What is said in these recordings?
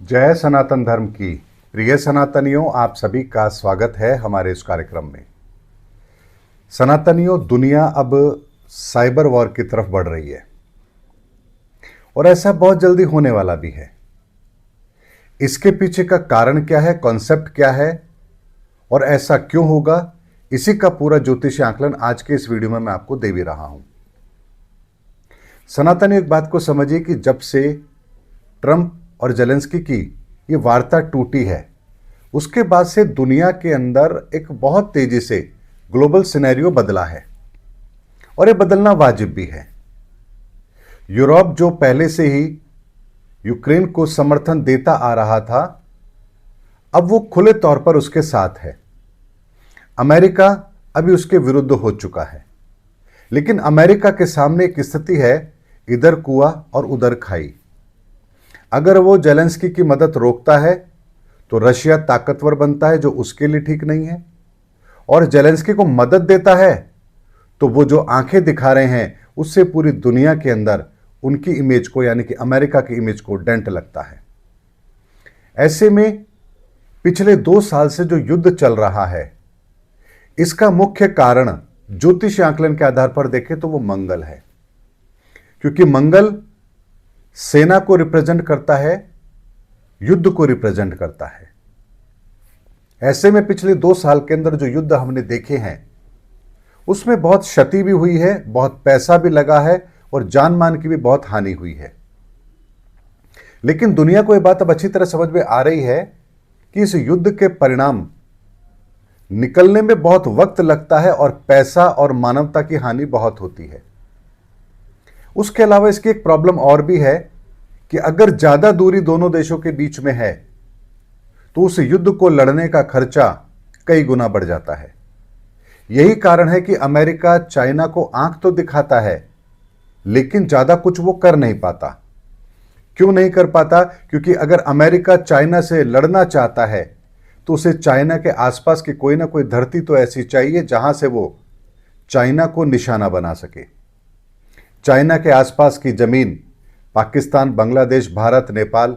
जय सनातन धर्म की प्रिय सनातनियों, आप सभी का स्वागत है हमारे इस कार्यक्रम में। सनातनियों, दुनिया अब साइबर वॉर की तरफ बढ़ रही है और ऐसा बहुत जल्दी होने वाला भी है। इसके पीछे का कारण क्या है, कॉन्सेप्ट क्या है और ऐसा क्यों होगा, इसी का पूरा ज्योतिषीय आकलन आज के इस वीडियो में मैं आपको दे भी रहा हूं। सनातनी, एक बात को समझिए कि जब से ट्रंप और जेलेंस्की की ये वार्ता टूटी है, उसके बाद से दुनिया के अंदर एक बहुत तेजी से ग्लोबल सिनेरियो बदला है और ये बदलना वाजिब भी है। यूरोप जो पहले से ही यूक्रेन को समर्थन देता आ रहा था, अब वो खुले तौर पर उसके साथ है। अमेरिका अभी उसके विरुद्ध हो चुका है, लेकिन अमेरिका के सामने एक स्थिति है, इधर कुआं और उधर खाई। अगर वो जेलेंस्की की मदद रोकता है तो रशिया ताकतवर बनता है, जो उसके लिए ठीक नहीं है, और जेलेंस्की को मदद देता है तो वो जो आंखें दिखा रहे हैं उससे पूरी दुनिया के अंदर उनकी इमेज को, यानी कि अमेरिका की इमेज को डेंट लगता है। ऐसे में पिछले 2 साल से जो युद्ध चल रहा है, इसका मुख्य कारण ज्योतिष आकलन के आधार पर देखें तो वो मंगल है, क्योंकि मंगल सेना को रिप्रेजेंट करता है, युद्ध को रिप्रेजेंट करता है। ऐसे में पिछले 2 साल के अंदर जो युद्ध हमने देखे हैं, उसमें बहुत क्षति भी हुई है, बहुत पैसा भी लगा है और जान मान की भी बहुत हानि हुई है। लेकिन दुनिया को यह बात अब अच्छी तरह समझ में आ रही है कि इस युद्ध के परिणाम निकलने में बहुत वक्त लगता है और पैसा और मानवता की हानि बहुत होती है। उसके अलावा इसकी एक प्रॉब्लम और भी है कि अगर ज्यादा दूरी दोनों देशों के बीच में है तो उस युद्ध को लड़ने का खर्चा कई गुना बढ़ जाता है। यही कारण है कि अमेरिका चाइना को आंख तो दिखाता है, लेकिन ज्यादा कुछ वो कर नहीं पाता। क्यों नहीं कर पाता? क्योंकि अगर अमेरिका चाइना से लड़ना चाहता है तो उसे चाइना के आसपास की कोई ना कोई धरती तो ऐसी चाहिए जहां से वो चाइना को निशाना बना सके। चाइना के आसपास की जमीन पाकिस्तान, बांग्लादेश, भारत, नेपाल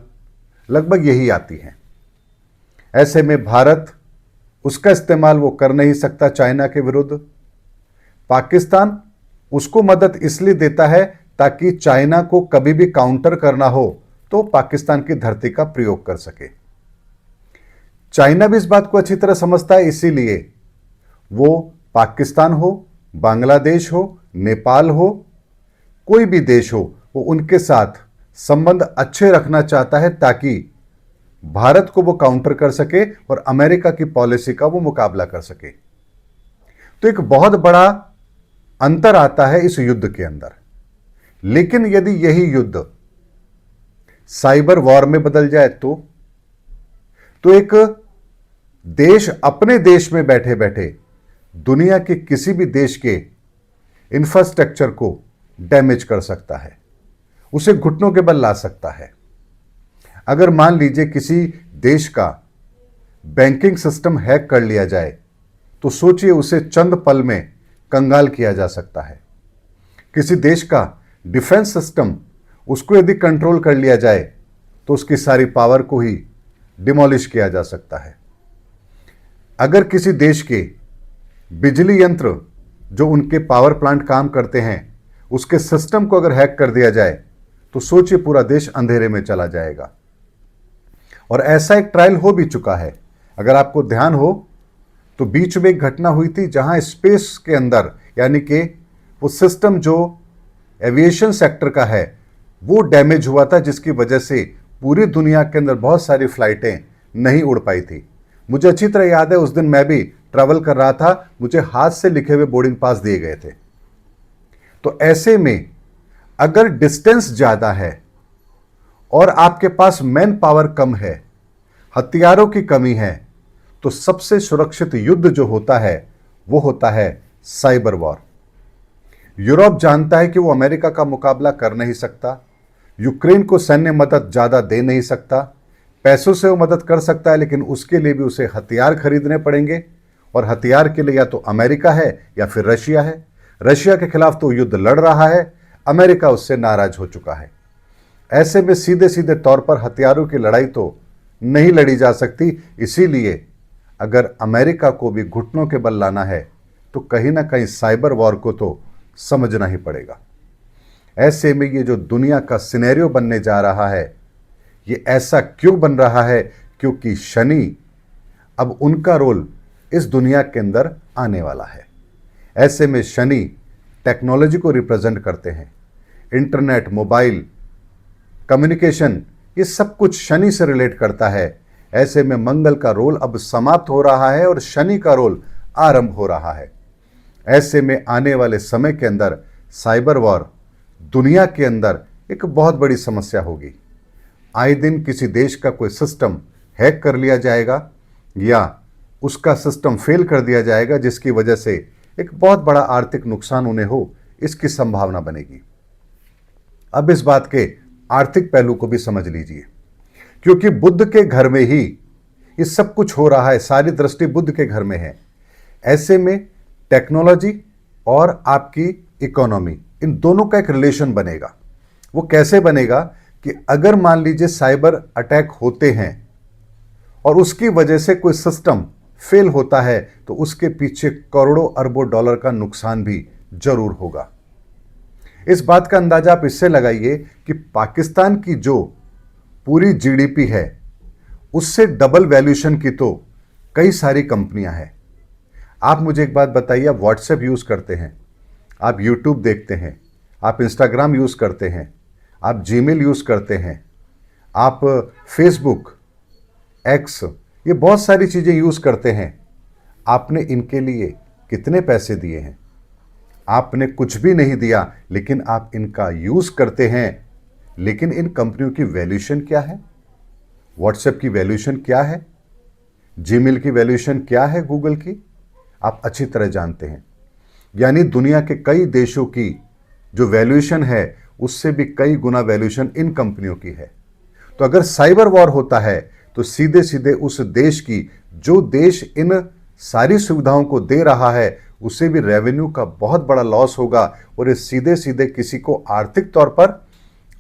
लगभग यही आती है। ऐसे में भारत उसका इस्तेमाल वो कर नहीं सकता चाइना के विरुद्ध। पाकिस्तान उसको मदद इसलिए देता है ताकि चाइना को कभी भी काउंटर करना हो तो पाकिस्तान की धरती का प्रयोग कर सके। चाइना भी इस बात को अच्छी तरह समझता है, इसीलिए वो पाकिस्तान हो, बांग्लादेश हो, नेपाल हो, कोई भी देश हो, वो उनके साथ संबंध अच्छे रखना चाहता है ताकि भारत को वो काउंटर कर सके और अमेरिका की पॉलिसी का वो मुकाबला कर सके। तो एक बहुत बड़ा अंतर आता है इस युद्ध के अंदर। लेकिन यदि यही युद्ध साइबर वॉर में बदल जाए तो एक देश अपने देश में बैठे बैठे दुनिया के किसी भी देश के इंफ्रास्ट्रक्चर को डैमेज कर सकता है, उसे घुटनों के बल ला सकता है। अगर मान लीजिए किसी देश का बैंकिंग सिस्टम हैक कर लिया जाए तो सोचिए उसे चंद पल में कंगाल किया जा सकता है। किसी देश का डिफेंस सिस्टम, उसको यदि कंट्रोल कर लिया जाए तो उसकी सारी पावर को ही डिमोलिश किया जा सकता है। अगर किसी देश के बिजली यंत्र, जो उनके पावर प्लांट काम करते हैं, उसके सिस्टम को अगर हैक कर दिया जाए तो सोचिए पूरा देश अंधेरे में चला जाएगा। और ऐसा एक ट्रायल हो भी चुका है। अगर आपको ध्यान हो तो बीच में एक घटना हुई थी जहां स्पेस के अंदर, यानी कि वो सिस्टम जो एविएशन सेक्टर का है, वो डैमेज हुआ था, जिसकी वजह से पूरी दुनिया के अंदर बहुत सारी फ्लाइटें नहीं उड़ पाई थी। मुझे अच्छी तरह याद है, उस दिन मैं भी ट्रैवल कर रहा था, मुझे हाथ से लिखे हुए बोर्डिंग पास दिए गए थे। तो ऐसे में अगर डिस्टेंस ज्यादा है और आपके पास मैन पावर कम है, हथियारों की कमी है, तो सबसे सुरक्षित युद्ध जो होता है वो होता है साइबर वॉर। यूरोप जानता है कि वो अमेरिका का मुकाबला कर नहीं सकता, यूक्रेन को सैन्य मदद ज्यादा दे नहीं सकता, पैसों से वो मदद कर सकता है, लेकिन उसके लिए भी उसे हथियार खरीदने पड़ेंगे और हथियार के लिए या तो अमेरिका है या फिर रशिया है। रशिया के खिलाफ तो युद्ध लड़ रहा है, अमेरिका उससे नाराज हो चुका है। ऐसे में सीधे सीधे तौर पर हथियारों की लड़ाई तो नहीं लड़ी जा सकती। इसीलिए अगर अमेरिका को भी घुटनों के बल लाना है तो कहीं ना कहीं साइबर वॉर को तो समझना ही पड़ेगा। ऐसे में ये जो दुनिया का सिनेरियो बनने जा रहा है, ये ऐसा क्यों बन रहा है? क्योंकि शनि अब उनका रोल इस दुनिया के अंदर आने वाला है। ऐसे में शनि टेक्नोलॉजी को रिप्रेजेंट करते हैं। इंटरनेट, मोबाइल, कम्युनिकेशन, ये सब कुछ शनि से रिलेट करता है। ऐसे में मंगल का रोल अब समाप्त हो रहा है और शनि का रोल आरंभ हो रहा है। ऐसे में आने वाले समय के अंदर साइबर वॉर दुनिया के अंदर एक बहुत बड़ी समस्या होगी। आए दिन किसी देश का कोई सिस्टम हैक कर लिया जाएगा या उसका सिस्टम फेल कर दिया जाएगा, जिसकी वजह से एक बहुत बड़ा आर्थिक नुकसान उन्हें हो, इसकी संभावना बनेगी। अब इस बात के आर्थिक पहलू को भी समझ लीजिए, क्योंकि बुध के घर में ही ये सब कुछ हो रहा है। सारी दृष्टि बुध के घर में है। ऐसे में टेक्नोलॉजी और आपकी इकोनॉमी, इन दोनों का एक रिलेशन बनेगा। वो कैसे बनेगा कि अगर मान लीजिए साइबर अटैक होते हैं और उसकी वजह से कोई सिस्टम फेल होता है तो उसके पीछे करोड़ों अरबों डॉलर का नुकसान भी जरूर होगा। इस बात का अंदाजा आप इससे लगाइए कि पाकिस्तान की जो पूरी जीडीपी है उससे डबल वैल्यूएशन की तो कई सारी कंपनियां हैं। आप मुझे एक बात बताइए, आप व्हाट्सएप यूज करते हैं, आप यूट्यूब देखते हैं, आप इंस्टाग्राम यूज करते हैं, आप जीमेल यूज करते हैं, आप फेसबुक, एक्स, ये बहुत सारी चीजें यूज करते हैं। आपने इनके लिए कितने पैसे दिए हैं? आपने कुछ भी नहीं दिया, लेकिन आप इनका यूज करते हैं। लेकिन इन कंपनियों की वैल्यूएशन क्या है? व्हाट्सएप की वैल्यूएशन क्या है? जीमेल की वैल्यूएशन क्या है? गूगल की आप अच्छी तरह जानते हैं। यानी दुनिया के कई देशों की जो वैल्यूएशन है उससे भी कई गुना वैल्यूएशन इन कंपनियों की है। तो अगर साइबर वॉर होता है तो सीधे सीधे उस देश की, जो देश इन सारी सुविधाओं को दे रहा है, उसे भी रेवेन्यू का बहुत बड़ा लॉस होगा और ये सीधे सीधे किसी को आर्थिक तौर पर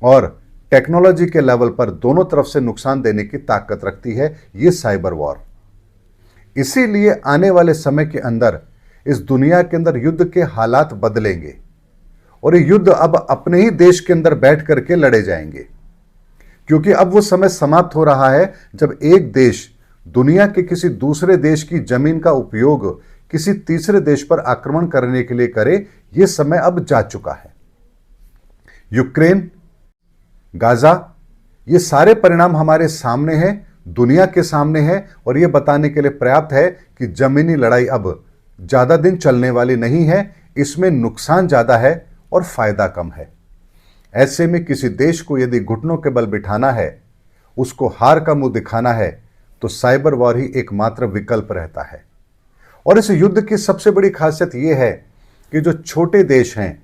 और टेक्नोलॉजी के लेवल पर दोनों तरफ से नुकसान देने की ताकत रखती है ये साइबर वॉर। इसीलिए आने वाले समय के अंदर इस दुनिया के अंदर युद्ध के हालात बदलेंगे और ये युद्ध अब अपने ही देश के अंदर बैठ करके लड़े जाएंगे, क्योंकि अब वो समय समाप्त हो रहा है जब एक देश दुनिया के किसी दूसरे देश की जमीन का उपयोग किसी तीसरे देश पर आक्रमण करने के लिए करे। ये समय अब जा चुका है। यूक्रेन, गाजा, ये सारे परिणाम हमारे सामने हैं, दुनिया के सामने है और ये बताने के लिए पर्याप्त है कि जमीनी लड़ाई अब ज्यादा दिन चलने वाली नहीं है। इसमें नुकसान ज्यादा है और फायदा कम है। ऐसे में किसी देश को यदि घुटनों के बल बिठाना है, उसको हार का मुंह दिखाना है, तो साइबर वॉर ही एकमात्र विकल्प रहता है। और इस युद्ध की सबसे बड़ी खासियत यह है कि जो छोटे देश हैं,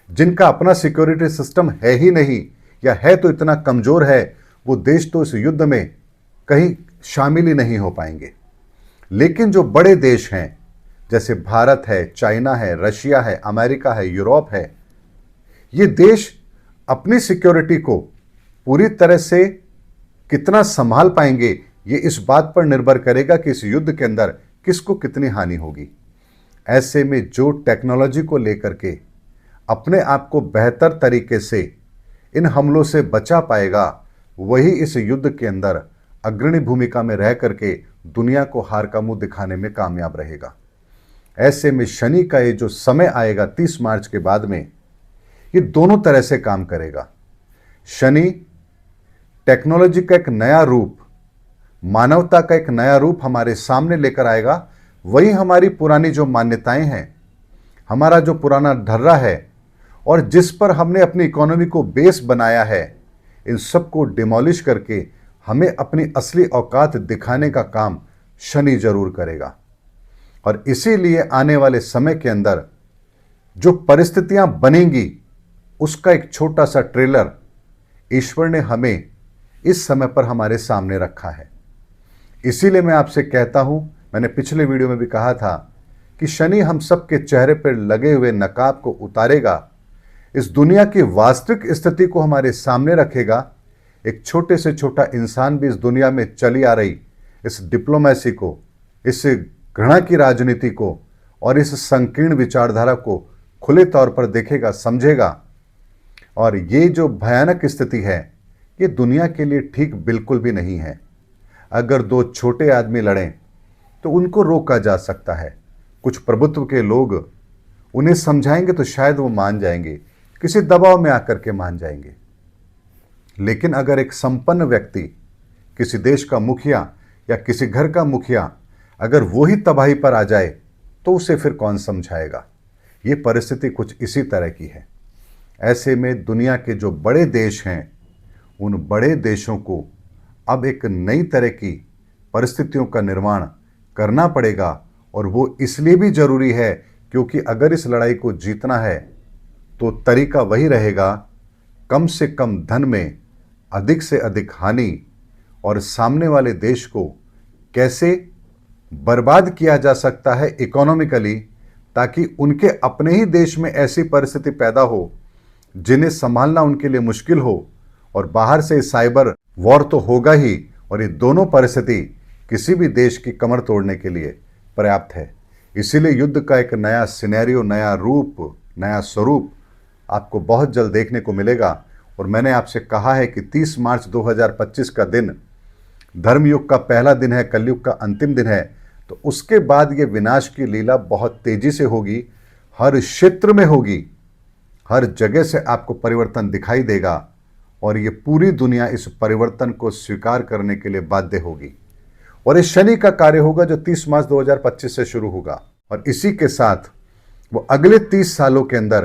जिनका अपना सिक्योरिटी सिस्टम है ही नहीं या है तो इतना कमजोर है, वो देश तो इस युद्ध में कहीं शामिल ही नहीं हो पाएंगे। लेकिन जो बड़े देश हैं, जैसे भारत है, चाइना है, रशिया है, अमेरिका है, यूरोप है, ये देश अपनी सिक्योरिटी को पूरी तरह से कितना संभाल पाएंगे, ये इस बात पर निर्भर करेगा कि इस युद्ध के अंदर किसको कितनी हानि होगी। ऐसे में जो टेक्नोलॉजी को लेकर के अपने आप को बेहतर तरीके से इन हमलों से बचा पाएगा, वही इस युद्ध के अंदर अग्रणी भूमिका में रह करके दुनिया को हार का मुंह दिखाने में कामयाब रहेगा। ऐसे में शनि का ये जो समय आएगा 30 मार्च के बाद में, ये दोनों तरह से काम करेगा। शनि टेक्नोलॉजी का एक नया रूप, मानवता का एक नया रूप हमारे सामने लेकर आएगा। वही हमारी पुरानी जो मान्यताएं हैं, हमारा जो पुराना ढर्रा है और जिस पर हमने अपनी इकोनॉमी को बेस बनाया है, इन सब को डिमोलिश करके हमें अपनी असली औकात दिखाने का काम शनि जरूर करेगा। और इसीलिए आने वाले समय के अंदर जो परिस्थितियां बनेंगी, उसका एक छोटा सा ट्रेलर ईश्वर ने हमें इस समय पर हमारे सामने रखा है। इसीलिए मैं आपसे कहता हूं, मैंने पिछले वीडियो में भी कहा था कि शनि हम सबके चेहरे पर लगे हुए नकाब को उतारेगा, इस दुनिया की वास्तविक स्थिति को हमारे सामने रखेगा एक छोटे से छोटा इंसान भी इस दुनिया में चली आ रही इस डिप्लोमेसी को, इस घृणा की राजनीति को और इस संकीर्ण विचारधारा को खुले तौर पर देखेगा, समझेगा। और ये जो भयानक स्थिति है, ये दुनिया के लिए ठीक बिल्कुल भी नहीं है। अगर दो छोटे आदमी लड़ें तो उनको रोका जा सकता है। कुछ प्रभुत्व के लोग उन्हें समझाएंगे तो शायद वो मान जाएंगे, किसी दबाव में आकर के मान जाएंगे। लेकिन अगर एक संपन्न व्यक्ति, किसी देश का मुखिया या किसी घर का मुखिया, अगर वो ही तबाही पर आ जाए तो उसे फिर कौन समझाएगा। ये परिस्थिति कुछ इसी तरह की है। ऐसे में दुनिया के जो बड़े देश हैं, उन बड़े देशों को अब एक नई तरह की परिस्थितियों का निर्माण करना पड़ेगा। और वो इसलिए भी जरूरी है क्योंकि अगर इस लड़ाई को जीतना है तो तरीका वही रहेगा, कम से कम धन में अधिक से अधिक हानि और सामने वाले देश को कैसे बर्बाद किया जा सकता है इकोनॉमिकली, ताकि उनके अपने ही देश में ऐसी परिस्थिति पैदा हो जिन्हें संभालना उनके लिए मुश्किल हो। और बाहर से साइबर वॉर तो होगा ही, और ये दोनों परिस्थिति किसी भी देश की कमर तोड़ने के लिए पर्याप्त है। इसीलिए युद्ध का एक नया सिनेरियो, नया रूप, नया स्वरूप आपको बहुत जल्द देखने को मिलेगा। और मैंने आपसे कहा है कि 30 मार्च 2025 का दिन धर्मयुग का पहला दिन है, कलयुग का अंतिम दिन है। तो उसके बाद ये विनाश की लीला बहुत तेजी से होगी, हर क्षेत्र में होगी, हर जगह से आपको परिवर्तन दिखाई देगा और ये पूरी दुनिया इस परिवर्तन को स्वीकार करने के लिए बाध्य होगी। और इस शनि का कार्य होगा जो 30 मार्च 2025 से शुरू होगा और इसी के साथ वो अगले 30 सालों के अंदर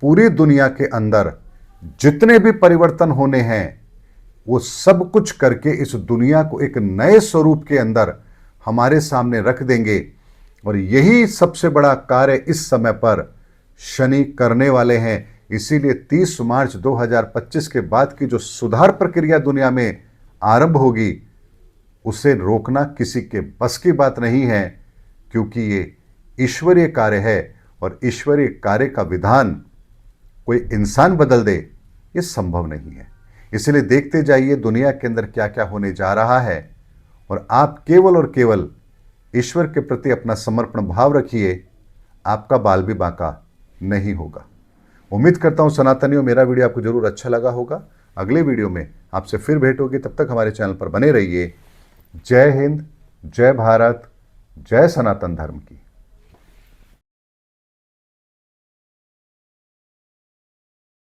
पूरी दुनिया के अंदर जितने भी परिवर्तन होने हैं वो सब कुछ करके इस दुनिया को एक नए स्वरूप के अंदर हमारे सामने रख देंगे। और यही सबसे बड़ा कार्य इस समय पर शनि करने वाले हैं। इसीलिए 30 मार्च 2025 के बाद की जो सुधार प्रक्रिया दुनिया में आरंभ होगी, उसे रोकना किसी के बस की बात नहीं है, क्योंकि ये ईश्वरीय कार्य है और ईश्वरीय कार्य का विधान कोई इंसान बदल दे, ये संभव नहीं है। इसलिए देखते जाइए दुनिया के अंदर क्या क्या होने जा रहा है और आप केवल और केवल ईश्वर के प्रति अपना समर्पण भाव रखिए, आपका बाल भी बांका नहीं होगा। उम्मीद करता हूं सनातनियों, मेरा वीडियो आपको जरूर अच्छा लगा होगा। अगले वीडियो में आपसे फिर भेंट होगी, तब तक हमारे चैनल पर बने रहिए। जय हिंद, जय भारत, जय सनातन धर्म की।